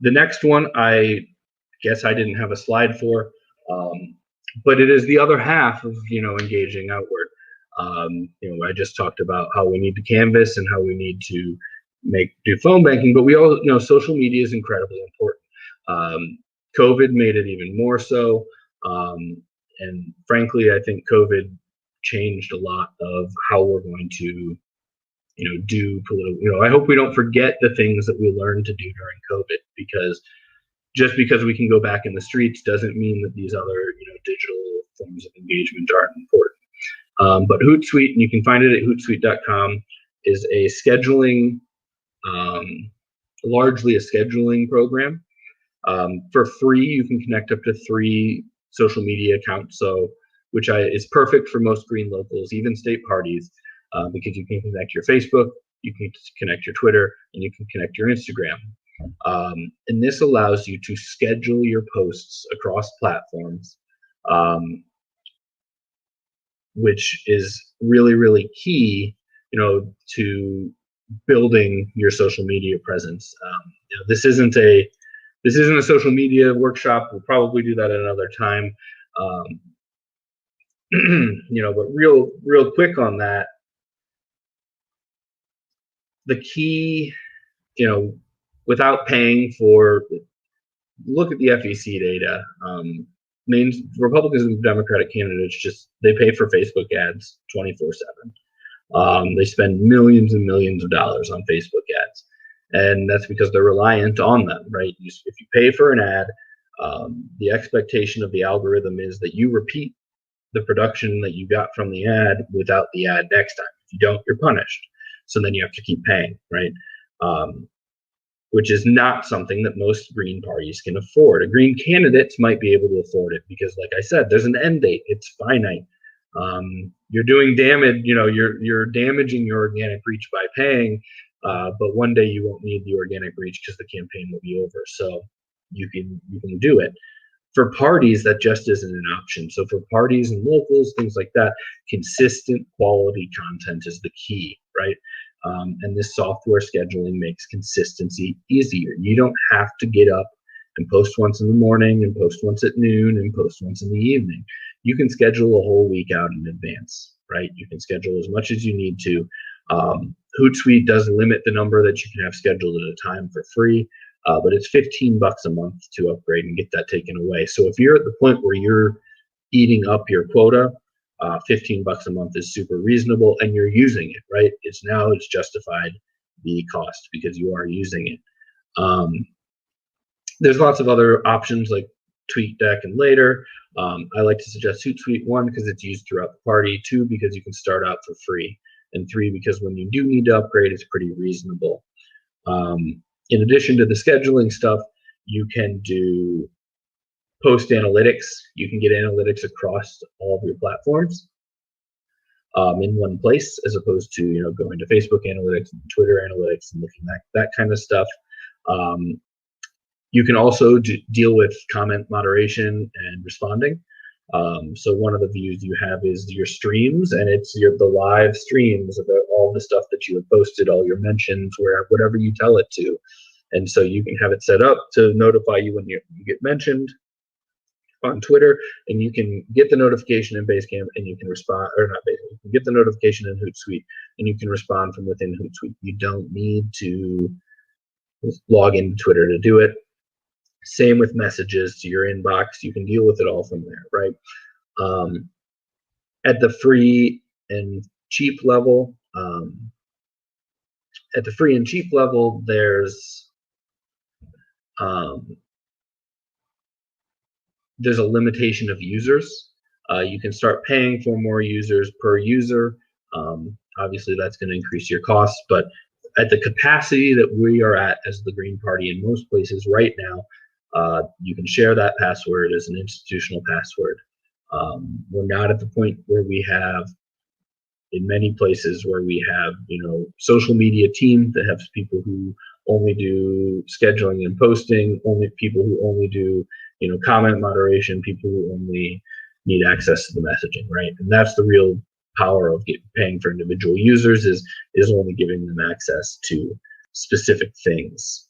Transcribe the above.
The next one, I guess I didn't have a slide for, but it is the other half of, engaging outward. I just talked about how we need to canvas and how we need to do phone banking, but we all, social media is incredibly important. COVID made it even more so. And frankly, I think COVID changed a lot of how we're going to, do political, I hope we don't forget the things that we learned to do during COVID, because just because we can go back in the streets doesn't mean that these other, digital forms of engagement aren't important. But Hootsuite, and you can find it at hootsuite.com, is a scheduling, largely a scheduling program. For free, you can connect up to 3 social media accounts, which is perfect for most green locals, even state parties, because you can connect your Facebook, you can connect your Twitter, and you can connect your Instagram. And this allows you to schedule your posts across platforms, which is really, really key, to building your social media presence. This isn't a social media workshop. We'll probably do that at another time. But real quick on that, the key, without paying for, look at the FEC data. Republicans and Democratic candidates they pay for Facebook ads 24/7. They spend millions and millions of dollars on Facebook ads, and that's because they're reliant on them, right? If you pay for an ad, the expectation of the algorithm is that you repeat the production that you got from the ad without the ad next time. If you don't, you're punished. So then you have to keep paying, right? Which is not something that most Green parties can afford. Green candidates might be able to afford it because, like I said, there's an end date. It's finite. You're doing damage. You're damaging your organic reach by paying, but one day you won't need the organic reach because the campaign will be over. So you can do it. For parties, that just isn't an option. So for parties and locals, things like that, consistent quality content is the key, right? And this software scheduling makes consistency easier. You don't have to get up and post once in the morning and post once at noon and post once in the evening. You can schedule a whole week out in advance, right? You can schedule as much as you need to. Hootsuite does limit the number that you can have scheduled at a time for free, but it's $15 a month to upgrade and get that taken away. So if you're at the point where you're eating up your quota, $15 a month is super reasonable, and you're using it, right? It's justified the cost because you are using it. There's lots of other options like TweetDeck and Later. I like to suggest Hootsuite, 1, because it's used throughout the party, 2, because you can start out for free, and 3, because when you do need to upgrade, it's pretty reasonable. In addition to the scheduling stuff, you can do post analytics. You can get analytics across all of your platforms in one place, as opposed to going to Facebook analytics and Twitter analytics and looking at that kind of stuff. You can also deal with comment moderation and responding. So one of the views you have is your streams, and it's the live streams of all the stuff that you have posted, all your mentions, whatever you tell it to. And so you can have it set up to notify you when you get mentioned on Twitter, and you can get the notification in Basecamp, and you can respond, or not Basecamp, you can get the notification in Hootsuite, and you can respond from within Hootsuite. You don't need to log into Twitter to do it. Same with messages to your inbox. You can deal with it all from there, right? At the free and cheap level, there's a limitation of users. You can start paying for more users per user. Obviously, that's going to increase your costs, but at the capacity that we are at as the Green Party in most places right now, you can share that password as an institutional password. We're not at the point where we have, in many places, where we have, social media teams that have people who only do scheduling and posting, only people who only do, comment moderation, people who only need access to the messaging, right? And that's the real power of paying for individual users is only giving them access to specific things.